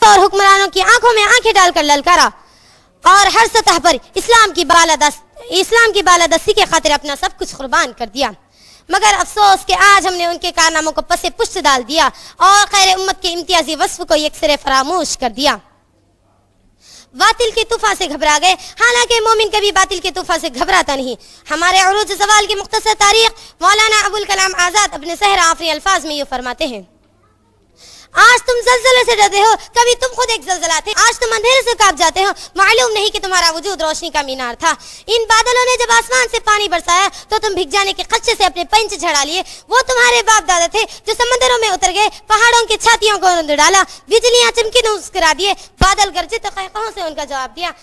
को और हुक्मरानों की आंखों में आंखें डालकर ललकारा और हर सतह पर इस्लाम की बालादस्ती के खातिर अपना सब कुछ कुर्बान कर दिया। मगर अफसोस कि आज हमने उनके कारनामों को पसे पुष्ट डाल दिया और खैर उम्मत के इम्तियाजी वस्फ को यकसरे फरामोश कर दिया। बातिल के तूफान से घबरा गए, हालांकि मोमिन कभी बातिल के तूफान से घबराता नहीं। हमारे अरूज ज़वाल की मुख्तसर तारीख मौलाना अबुल कलाम आज़ाद अपने सहर आफरी अल्फाज में ये फरमाते हैं, आज तुम ज़लज़ले से डरते हो, कभी तुम खुद एक ज़लज़ला थे। आज तुम अंधेरे से कांप जाते हो, मालूम नहीं कि तुम्हारा वजूद रोशनी का मीनार था। इन बादलों ने जब आसमान से पानी बरसाया तो तुम भीग जाने के खदशे से अपने पंच झड़ा लिए। वो तुम्हारे बाप दादा थे जो समंदरों में उतर गए, पहाड़ों की छातियों को उन्होंने डाला, बिजलियां चमकी तो मुस्कुरा दिए, बादल गरजे तो कहकहों से उनका जवाब दिया,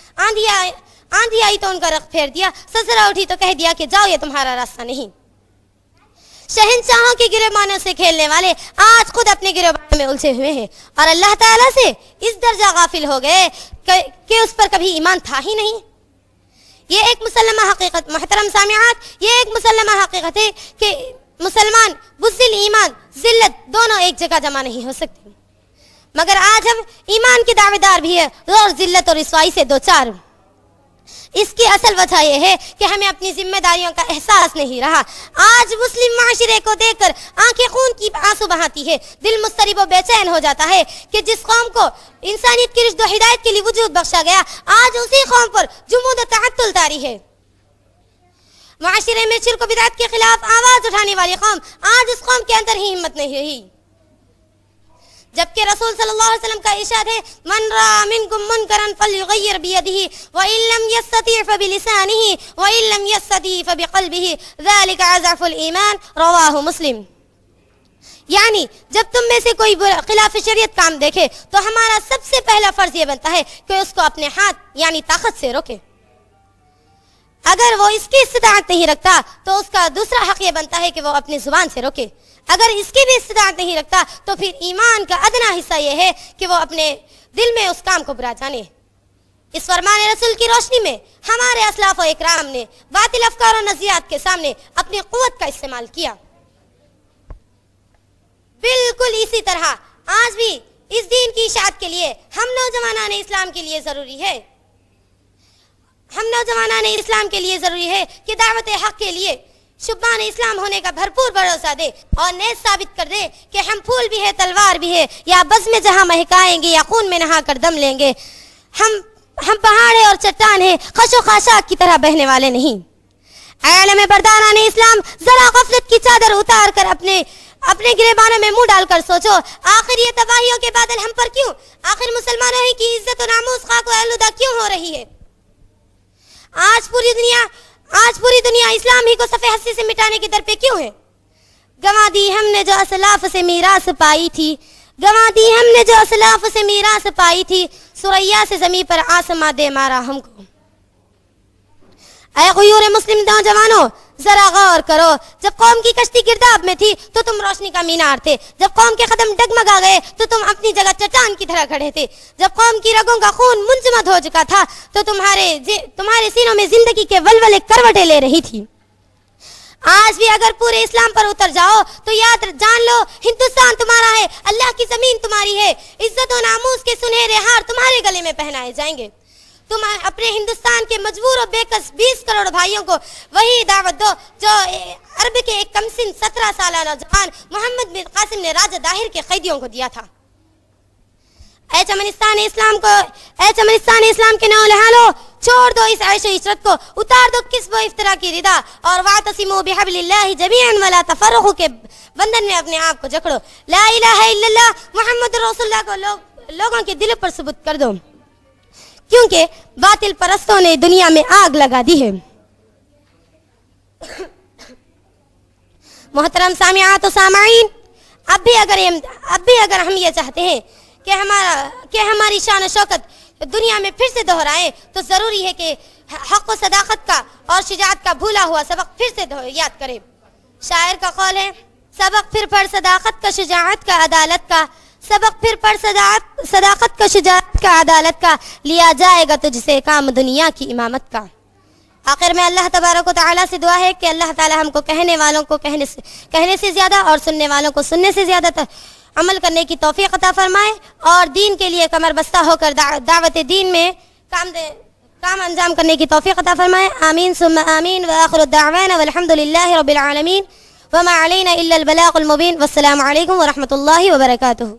आंधी आई तो उनका रख फेर दिया, ससरा उठी तो कह दिया कि जाओ ये तुम्हारा रास्ता नहीं। शहंशाहों के गिरबानों से खेलने वाले आज खुद अपने गिरबानों में उलझे हुए हैं और अल्लाह ताला से इस दर्जा गाफिल हो गए कि उस पर कभी ईमान था ही नहीं। ये एक मुसल्लमा हकीकत, मोहतरम सामिआत, ये एक मुसल्लमा हकीकत है कि मुसलमान बुज़्दिल ईमान जिल्लत दोनों एक जगह जमा नहीं हो सकते। मगर आज हम ईमान के दावेदार भी है और जिल्लत और रिसवाई से दो चार। इसकी असल वजह यह है कि हमें अपनी जिम्मेदारियों का एहसास नहीं रहा। आज मुस्लिम माशरे को देखकर आंखें खून की आंसू बहाती है, दिल मुस्तरिब और बेचैन हो जाता है कि जिस कौम को इंसानियत की रिश्त व हिदायत के लिए वजूद बख्शा गया, आज उसी कौम पर जुमूद व तअत्तुल तारी है। माशरे में शिर्क व बिदअत के खिलाफ आवाज उठाने वाली कौम, आज उस कौम के अंदर ही हिम्मत नहीं रही। जबकि रसूल सल्लल्लाहु अलैहि वसल्लम का इरशाद है, मन रा मिनकुम मुनकरन फलयुगय्यर बियदिही व इन लम यस्तती फबिलिसानिही व इन लम यस्तती फबिक़ल्बिही ज़ालिका अज़अफ़ुल ईमान, रवाहु मुस्लिम। यानी जब तुम में से कोई खिलाफ शरीयत काम देखे तो हमारा सबसे पहला फर्ज ये बनता है कि उसको अपने हाथ यानी ताकत से रोके। अगर वो इसकी इस्तिताअत नहीं रखता तो उसका दूसरा हक ये बनता है कि वो अपनी जुबान से रोके। अगर इसकी भी इस्तिताअत नहीं रखता तो फिर ईमान का अदना हिस्सा यह है कि वो अपने दिल में उस काम को बुरा जाने। इस फरमान रसूल की रोशनी में हमारे असलाफ व इकराम ने बातिल अफकार और नज़रियात के सामने अपनी कुव्वत का इस्तेमाल किया। बिल्कुल इसी तरह आज भी इस दीन की इशाअत के लिए हम नौजवानाने इस्लाम के लिए जरूरी है, कि दावत हक के लिए शुबान इस्लाम होने का भरपूर भरोसा दे और नेज़ साबित कर दे कि हम फूल भी है तलवार भी है, या बज़ में जहाँ महकाएंगे या खून में नहा कर दम लेंगे। हम पहाड़ है और चट्टान है, खशो खाशाक की तरह बहने वाले नहीं। आलम बरदाराने इस्लाम, जरा गफलत की चादर उतार कर अपने गिरेबानों में मुंह डालकर सोचो, आखिर ये तबाहियों के बादल हम पर क्यों? आखिर मुसलमानों ही की इज्जत और नामूस खाक व आलूदा क्यों हो रही है? आज पूरी दुनिया इस्लाम ही को सफ़े हस्ती से मिटाने के दर पे क्यों है? गंवा दी हमने जो असलाफ से मीरास पाई थी, सुरैया से ज़मीन पर आसमां दे मारा हमको। ऐ गुयूर मुस्लिम नौजवानों, जरा गौर करो, जब कौम की कश्ती गिरदाब में थी तो तुम रोशनी का मीनार थे। जब कौम के कदम डगमगा गए तो तुम अपनी जगह चट्टान की तरह खड़े थे। जब कौम की रगों का खून मुंजमद हो चुका था तो तुम्हारे सीनों में जिंदगी के वलवले करवटें ले रही थी। आज भी अगर पूरे इस्लाम पर उतर जाओ तो जान लो, हिंदुस्तान तुम्हारा है, अल्लाह की जमीन तुम्हारी है, इज्जत और नामूस के सुनहरे हार तुम्हारे गले में पहनाए जाएंगे। तुम अपने हिंदुस्तान के मजबूर और बेकस 20 करोड़ भाइयों को वही दावत दो जो अरब के एक कमसिन 17 साल नौजवान मोहम्मद बिन कासिम ने राजा दाहिर के कैदियों को दिया था। ऐ चमनिस्तान इस्लाम के नौजवानों, छोड़ दो इस ऐशो इशरत को, उतार दो किस्ब इफ्तरा की रिदा और वातसिमू बिहब्लिल्लाहि जमीअन वला तफर्रक़ू के बंधन में अपने आप को जकड़ो। ला इलाहा इल्लल्लाह मुहम्मद रसूलुल्लाह को लोगों के दिल पर सबूत कर दो, क्योंकि बातिल परस्तों ने दुनिया में आग लगा दी है। मोहतरम सामिआत व सामाईन, अब भी अगर हम ये चाहते हैं कि हमारी शान शौकत दुनिया में फिर से दोहराएं तो जरूरी है कि हक व सदाकत का और शुजाअत का भूला हुआ सबक फिर से याद करें। शायर का कौल है, सबक फिर पढ़ सदाकत का, शुजाअत का, अदालत का, सबक फिर पढ़ सदाकत का, शुजाअत का, अदालत का, लिया जाएगा तुझसे काम दुनिया की इमामत का। आखिर में अल्लाह तबारक व तआला से दुआ है कि अल्लाह ताला हमको कहने वालों को कहने से ज़्यादा और सुनने वालों को सुनने से ज़्यादा अमल करने की तौफीक अता फरमाए और दीन के लिए कमर बस्ता होकर दावत दीन में काम अंजाम करने की तौफीक अता फरमाए। आमीन सुम्मा आमीन व आखिरु दाअवाना वल्हम्दुलिल्लाहि रब्बिल आलमीन व मा अलैना इल्लल बलागुल मुबीन। वस्सलामु अलैकुम व रहमतुल्लाहि व बरकातुहू।